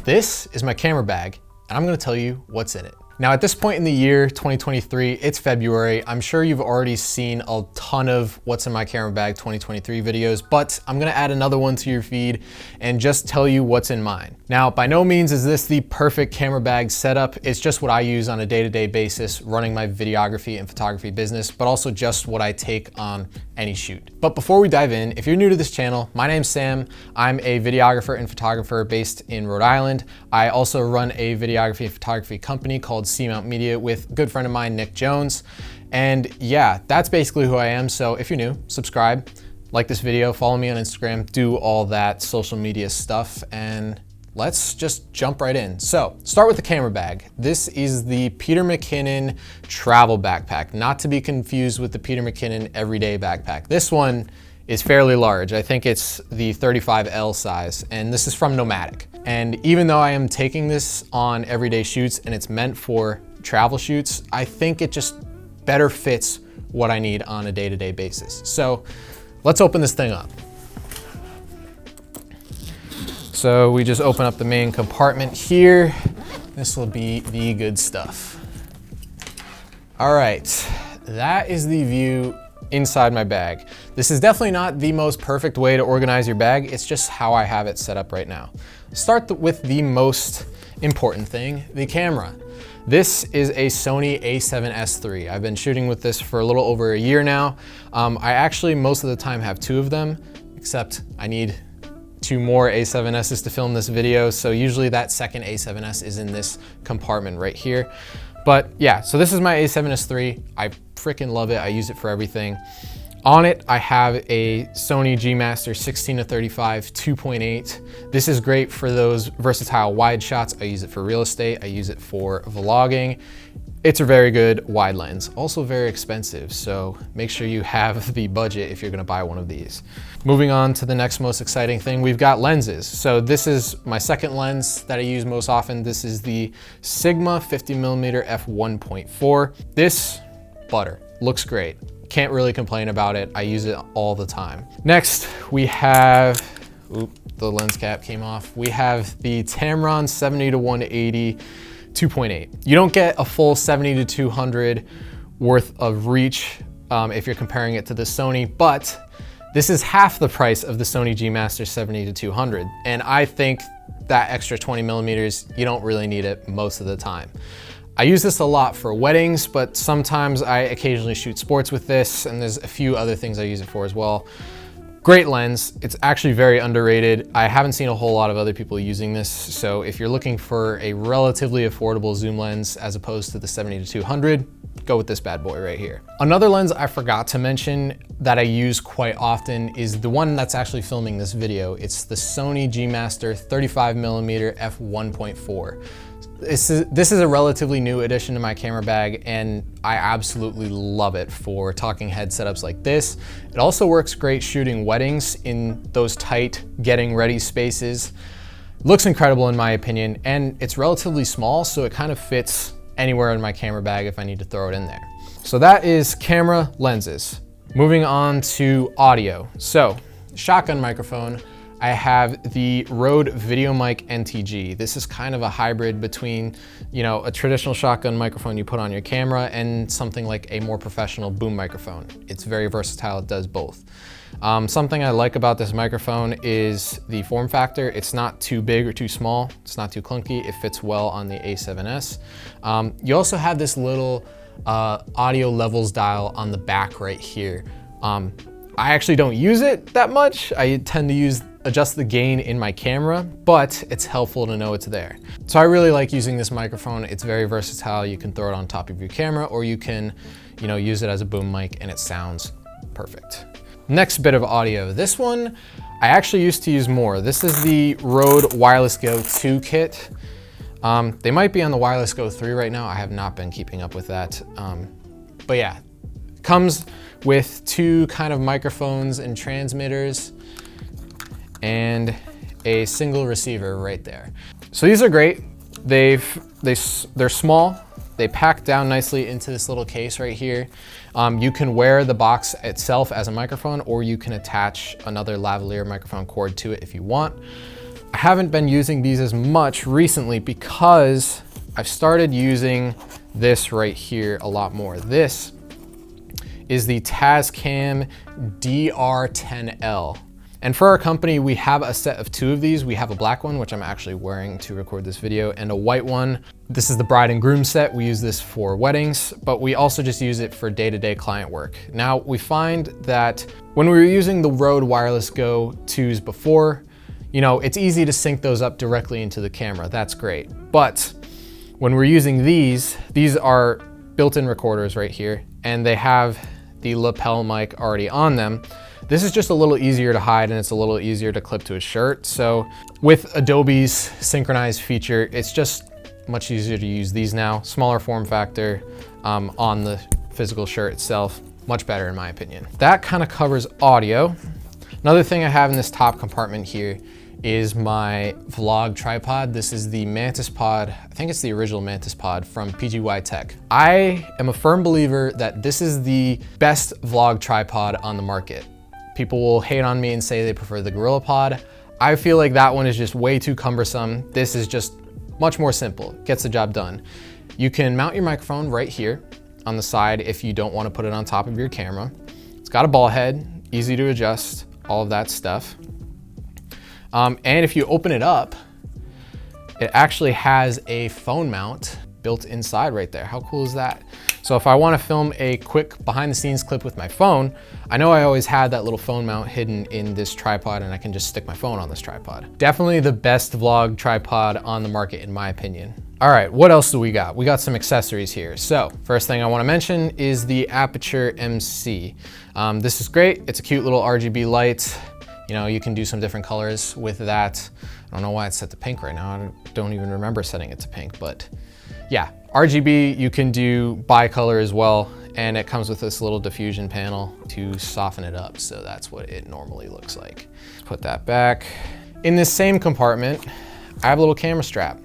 This is my camera bag, and I'm gonna tell you what's in it. Now at this point in the year, 2023, it's February. I'm sure you've already seen a ton of what's in my camera bag 2023 videos, but I'm gonna add another one to your feed and just tell you what's in mine. Now, by no means is this the perfect camera bag setup. It's just what I use on a day-to-day basis running my videography and photography business, but also just what I take on any shoot. But before we dive in, if you're new to this channel, my name's Sam. I'm a videographer and photographer based in Rhode Island. I also run a videography and photography company called C-Mount Media with a good friend of mine, Nick Jones. And yeah, that's basically who I am. So if you're new, subscribe, like this video, follow me on Instagram, do all that social media stuff, and let's just jump right in. So start with the camera bag. This is the Peter Mckinnon travel backpack, not to be confused with the Peter Mckinnon everyday backpack. This one is fairly large. I think it's the 35L size, and this is from NOMATIC. And even though I am taking this on everyday shoots and it's meant for travel shoots, I think it just better fits what I need on a day-to-day basis. So let's open this thing up. So we just open up the main compartment here. This will be the good stuff. All right, that is the view inside my bag. This is definitely not the most perfect way to organize your bag. It's just how I have it set up right now. Start with the most important thing, the camera. This is a Sony a7S III. I've been shooting with this for a little over a year now. I actually most of the time have two of them, except I need two more A7Ss to film this video. So usually that second A7S is in this compartment right here. But yeah, so this is my A7S III. I freaking love it. I use it for everything. On it, I have a Sony G-Master 16-35 2.8. This is great for those versatile wide shots. I use it for real estate. I use it for vlogging. It's a very good wide lens, also very expensive, so make sure you have the budget if you're gonna buy one of these. Moving on to the next most exciting thing, we've got lenses. So this is my second lens that I use most often. This is the Sigma 50mm f1.4. This, butter, looks great. Can't really complain about it. I use it all the time. Next, we have, the lens cap came off. We have the Tamron 70-180 2.8. You don't get a full 70-200 worth of reach if you're comparing it to the Sony, but this is half the price of the Sony G-Master 70-200. And I think that extra 20 millimeters, you don't really need it most of the time. I use this a lot for weddings, but sometimes I occasionally shoot sports with this, and there's a few other things I use it for as well. Great lens. It's actually very underrated. I haven't seen a whole lot of other people using this, so if you're looking for a relatively affordable zoom lens as opposed to the 70-200, go with this bad boy right here. Another lens I forgot to mention that I use quite often is the one that's actually filming this video. It's the Sony G-Master 35mm f1.4. This is a relatively new addition to my camera bag, and I absolutely love it for talking head setups like this. It also works great shooting weddings in those tight getting ready spaces. Looks incredible in my opinion, and it's relatively small, so it kind of fits anywhere in my camera bag if I need to throw it in there. So that is camera lenses. Moving on to audio. So shotgun microphone. I have the Rode VideoMic NTG. This is kind of a hybrid between, a traditional shotgun microphone you put on your camera and something like a more professional boom microphone. It's very versatile, it does both. Something I like about this microphone is the form factor. It's not too big or too small. It's not too clunky. It fits well on the A7S. You also have this little audio levels dial on the back right here. I actually don't use it that much. I tend to adjust the gain in my camera, but it's helpful to know it's there. So I really like using this microphone. It's very versatile. You can throw it on top of your camera, or you can, use it as a boom mic, and it sounds perfect. Next bit of audio. This one I actually used to use more. This is the Rode Wireless Go 2 kit. They might be on the Wireless Go 3 right now. I have not been keeping up with that. But yeah, comes with two kind of microphones and transmitters and a single receiver right there. So these are great. They're small. They pack down nicely into this little case right here. You can wear the box itself as a microphone, or you can attach another lavalier microphone cord to it if you want. I haven't been using these as much recently because I've started using this right here a lot more. This is the Tascam DR10L. And for our company, we have a set of 2 of these. We have a black one, which I'm actually wearing to record this video, and a white one. This is the bride and groom set. We use this for weddings, but we also just use it for day-to-day client work. Now, we find that when we were using the Rode Wireless Go 2s before, you know, it's easy to sync those up directly into the camera. That's great. But when we're using these are built-in recorders right here, and they have the lapel mic already on them. This is just a little easier to hide, and it's a little easier to clip to a shirt. So with Adobe's synchronized feature, it's just much easier to use these now. Smaller form factor on the physical shirt itself. Much better in my opinion. That kind of covers audio. Another thing I have in this top compartment here is my vlog tripod. This is the MantisPod, I think it's the original MantisPod from PGYTECH. I am a firm believer that this is the best vlog tripod on the market. People will hate on me and say they prefer the GorillaPod. I feel like that one is just way too cumbersome. This is just much more simple, gets the job done. You can mount your microphone right here on the side if you don't want to put it on top of your camera. It's got a ball head, easy to adjust, all of that stuff. And if you open it up, it actually has a phone mount built inside right there. How cool is that? So if I want to film a quick behind the scenes clip with my phone, I know I always had that little phone mount hidden in this tripod, and I can just stick my phone on this tripod. Definitely the best vlog tripod on the market in my opinion. All right, what else do we got? We got some accessories here. So first thing I want to mention is the Aperture MC. This is great. It's a cute little RGB light. You know, you can do some different colors with that. I don't know why it's set to pink right now. I don't even remember setting it to pink, but yeah, RGB, you can do bicolor as well, and it comes with this little diffusion panel to soften it up, so that's what it normally looks like. Put that back. In this same compartment, I have a little camera strap.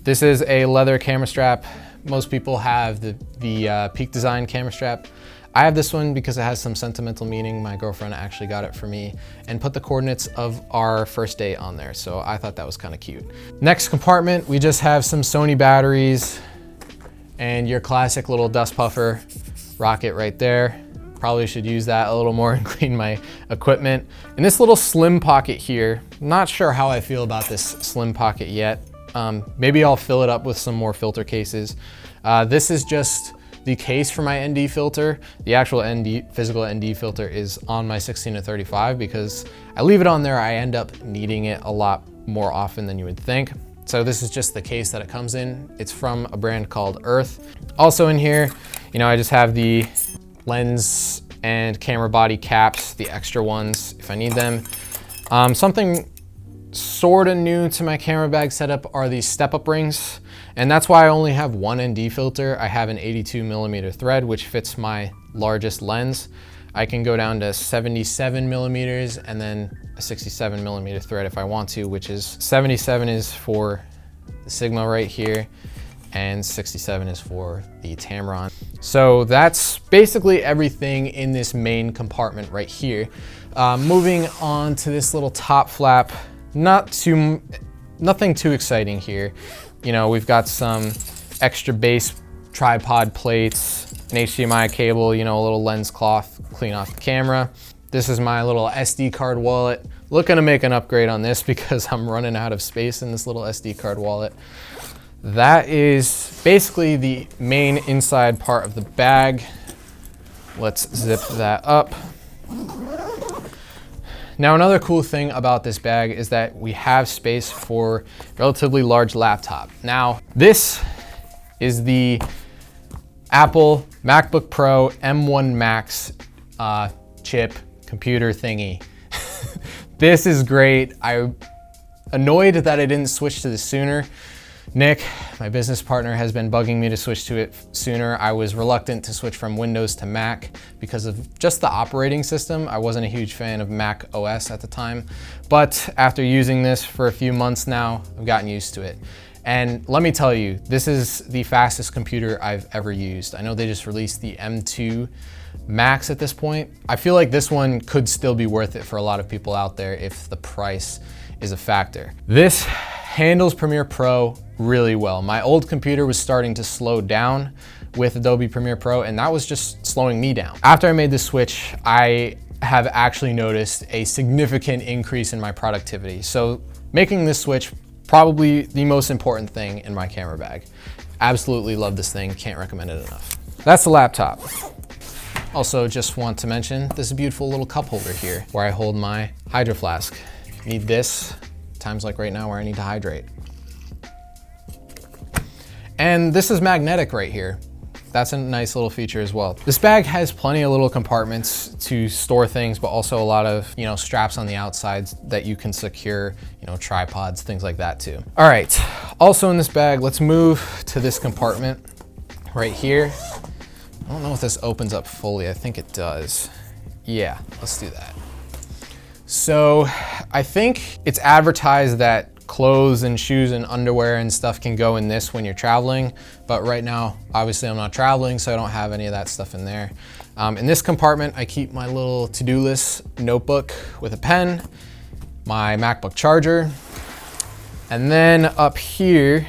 This is a leather camera strap. Most people have the Peak Design camera strap. I have this one because it has some sentimental meaning. My girlfriend actually got it for me and put the coordinates of our first date on there, so I thought that was kind of cute. Next compartment, we just have some Sony batteries and your classic little dust puffer rocket right there. Probably should use that a little more and clean my equipment. And this little slim pocket here, not sure how I feel about this slim pocket yet. Maybe I'll fill it up with some more filter cases. This is just the case for my ND filter. The actual physical ND filter is on my 16-35 because I leave it on there. I end up needing it a lot more often than you would think. So this is just the case that it comes in. It's from a brand called URTH. Also in here, you know, I just have the lens and camera body caps, the extra ones if I need them. Something sort of new to my camera bag setup are these step-up rings. And that's why I only have one ND filter. I have an 82mm thread, which fits my largest lens. I can go down to 77mm and then a 67mm thread if I want to, which is 77 is for the Sigma right here, and 67 is for the Tamron. So that's basically everything in this main compartment right here. Moving on to this little top flap, nothing too exciting here. You know, we've got some extra base tripod plates, an HDMI cable, you know, a little lens cloth, clean off the camera. This is my little SD card wallet. Looking to make an upgrade on this because I'm running out of space in this little SD card wallet. That is basically the main inside part of the bag. Let's zip that up. Now, another cool thing about this bag is that we have space for a relatively large laptop. Now, this is the Apple MacBook Pro M1 Max chip computer thingy. This is great. I'm annoyed that I didn't switch to this sooner. Nick, my business partner, has been bugging me to switch to it sooner. I was reluctant to switch from Windows to Mac because of just the operating system. I wasn't a huge fan of Mac OS at the time, but after using this for a few months now, I've gotten used to it. And let me tell you, this is the fastest computer I've ever used. I know they just released the M2 max at this point. I feel like this one could still be worth it for a lot of people out there if the price is a factor. This handles Premiere Pro really well. My old computer was starting to slow down with Adobe Premiere Pro, and that was just slowing me down. After I made the switch, I have actually noticed a significant increase in my productivity. So making this switch, probably the most important thing in my camera bag. Absolutely love this thing, can't recommend it enough. That's the laptop. Also just want to mention, this beautiful little cup holder here where I hold my HYDROFLASK. Need this, times like right now where I need to hydrate. And this is magnetic right here. That's a nice little feature as well. This bag has plenty of little compartments to store things, but also a lot of, straps on the outsides that you can secure, tripods, things like that too. All right, also in this bag, let's move to this compartment right here. I don't know if this opens up fully. I think it does. Yeah, let's do that. So I think it's advertised that clothes and shoes and underwear and stuff can go in this when you're traveling. But right now, obviously I'm not traveling, so I don't have any of that stuff in there. In this compartment, I keep my little to-do list notebook with a pen, my MacBook charger, and then up here,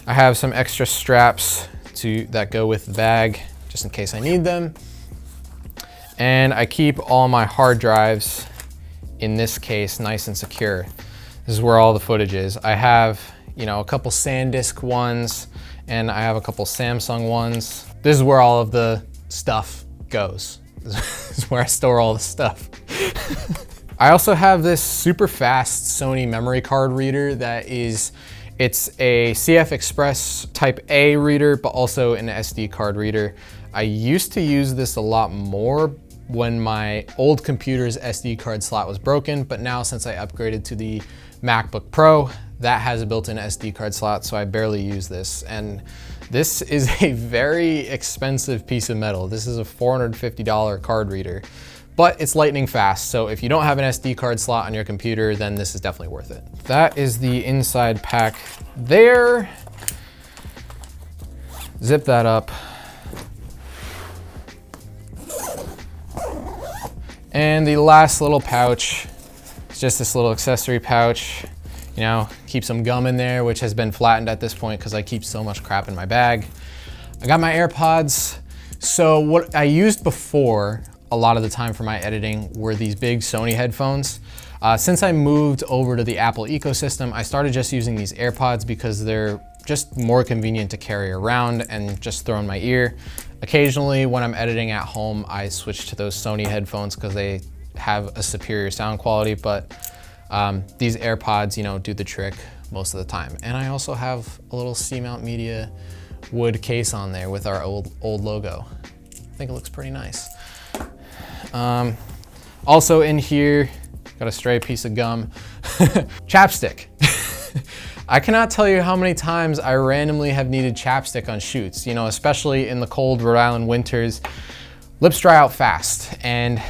I have some extra straps that go with the bag, just in case I need them. And I keep all my hard drives in this case nice and secure. This is where all the footage is. I have, a couple SanDisk ones, and I have a couple Samsung ones. This is where all of the stuff goes. This is where I store all the stuff. I also have this super fast Sony memory card reader it's a CF Express Type A reader, but also an SD card reader. I used to use this a lot more when my old computer's SD card slot was broken, but now since I upgraded to the MacBook Pro, that has a built-in SD card slot, so I barely use this. And this is a very expensive piece of metal. This is a $450 card reader, but it's lightning fast. So if you don't have an SD card slot on your computer, then this is definitely worth it. That is the inside pack there. Zip that up. And the last little pouch is just this little accessory pouch. Keep some gum in there, which has been flattened at this point because I keep so much crap in my bag. I got my AirPods. So what I used before a lot of the time for my editing were these big Sony headphones. Since I moved over to the Apple ecosystem, I started just using these AirPods because they're just more convenient to carry around and just throw in my ear. Occasionally when I'm editing at home, I switch to those Sony headphones because they have a superior sound quality, but these AirPods, do the trick most of the time. And I also have a little C-Mount Media wood case on there with our old logo. I think it looks pretty nice. Also in here, got a stray piece of gum. Chapstick. I cannot tell you how many times I randomly have needed chapstick on shoots, especially in the cold Rhode Island winters. Lips dry out fast, and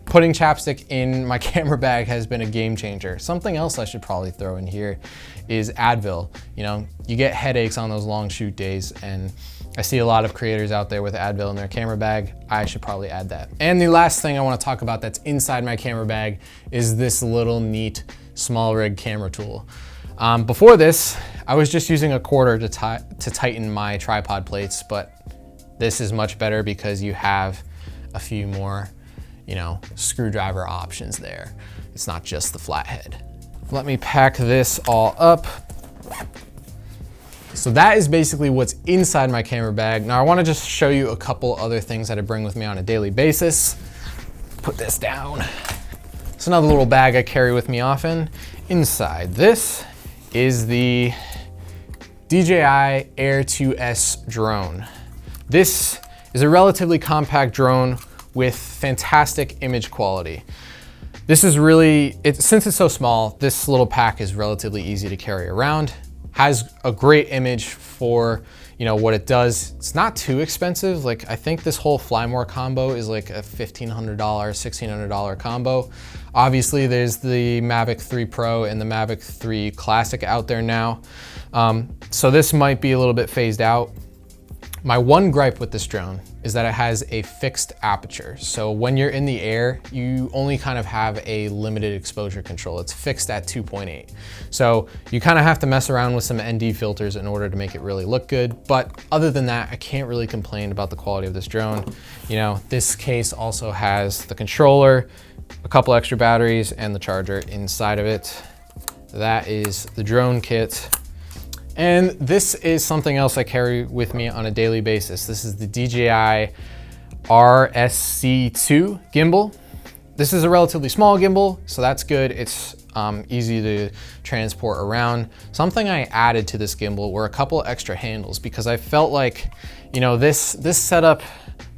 putting chapstick in my camera bag has been a game changer. Something else I should probably throw in here is Advil. You get headaches on those long shoot days, and I see a lot of creators out there with Advil in their camera bag. I should probably add that. And the last thing I want to talk about that's inside my camera bag is this little neat SMALLRIG camera tool. Before this, I was just using a quarter to tighten my tripod plates, but this is much better because you have a few more, screwdriver options there. It's not just the flathead. Let me pack this all up. So that is basically what's inside my camera bag. Now I want to just show you a couple other things that I bring with me on a daily basis. Put this down. It's another little bag I carry with me often. Inside this is the DJI Air 2S drone. This is a relatively compact drone with fantastic image quality. This is since it's so small, this little pack is relatively easy to carry around. Has a great image for what it does. It's not too expensive. I think this whole Flymore combo is like a $1,500, $1,600 combo. Obviously there's the Mavic 3 Pro and the Mavic 3 Classic out there now. So this might be a little bit phased out. My one gripe with this drone is that it has a fixed aperture. So when you're in the air, you only kind of have a limited exposure control. It's fixed at 2.8. So you kind of have to mess around with some ND filters in order to make it really look good. But other than that, I can't really complain about the quality of this drone. You know, this case also has the controller, a couple extra batteries, and the charger inside of it. That is the drone kit. And this is something else I carry with me on a daily basis. This is the DJI RSC2 Gimbal. This is a relatively small gimbal, so that's good. It's easy to transport around. Something I added to this gimbal were a couple extra handles because I felt like, you know, this setup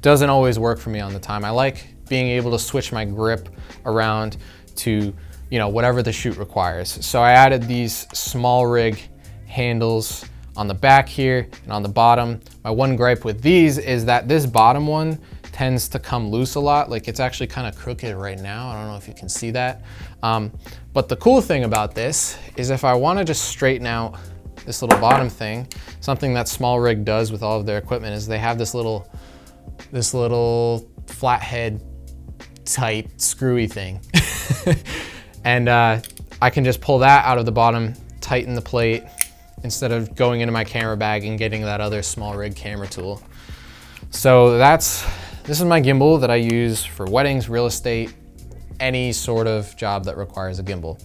doesn't always work for me on the time. I like being able to switch my grip around to, you know, whatever the shoot requires. So I added these SMALLRIG handles on the back here and on the bottom. My one gripe with these is that this bottom one tends to come loose a lot. Like, it's actually kind of crooked right now. I don't know if you can see that. But the cool thing about this is if I want to just straighten out this little bottom thing, something that SMALLRIG does with all of their equipment is they have this little flathead type screwy thing. And I can just pull that out of the bottom, tighten the plate, instead of going into my camera bag and getting that other SMALLRIG camera tool. So this is my gimbal that I use for weddings, real estate, any sort of job that requires a gimbal.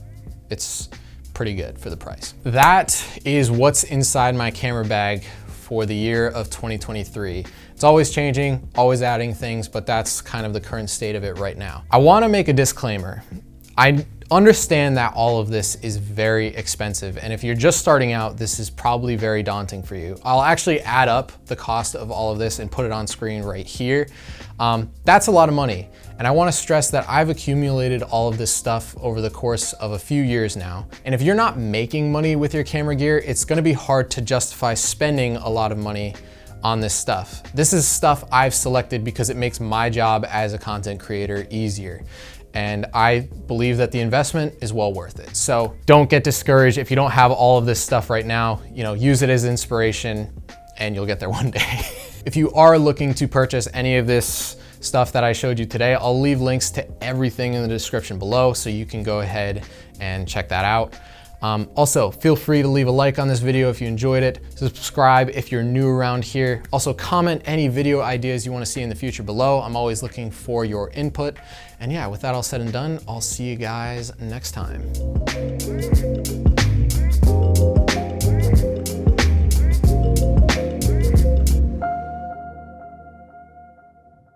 It's pretty good for the price. That is what's inside my camera bag for the year of 2023. It's always changing, always adding things, but that's kind of the current state of it right now. I want to make a disclaimer. I understand that all of this is very expensive, and if you're just starting out, this is probably very daunting for you. I'll actually add up the cost of all of this and put it on screen right here. That's a lot of money, and I want to stress that I've accumulated all of this stuff over the course of a few years now, and if you're not making money with your camera gear, it's going to be hard to justify spending a lot of money on this stuff. This is stuff I've selected because it makes my job as a content creator easier. And I believe that the investment is well worth it. So don't get discouraged if you don't have all of this stuff right now. You know, use it as inspiration and you'll get there one day. If you are looking to purchase any of this stuff that I showed you today, I'll leave links to everything in the description below so you can go ahead and check that out. Also, feel free to leave a like on this video if you enjoyed it, subscribe if you're new around here. Also, comment any video ideas you want to see in the future below. I'm always looking for your input. And yeah, with that all said and done, I'll see you guys next time.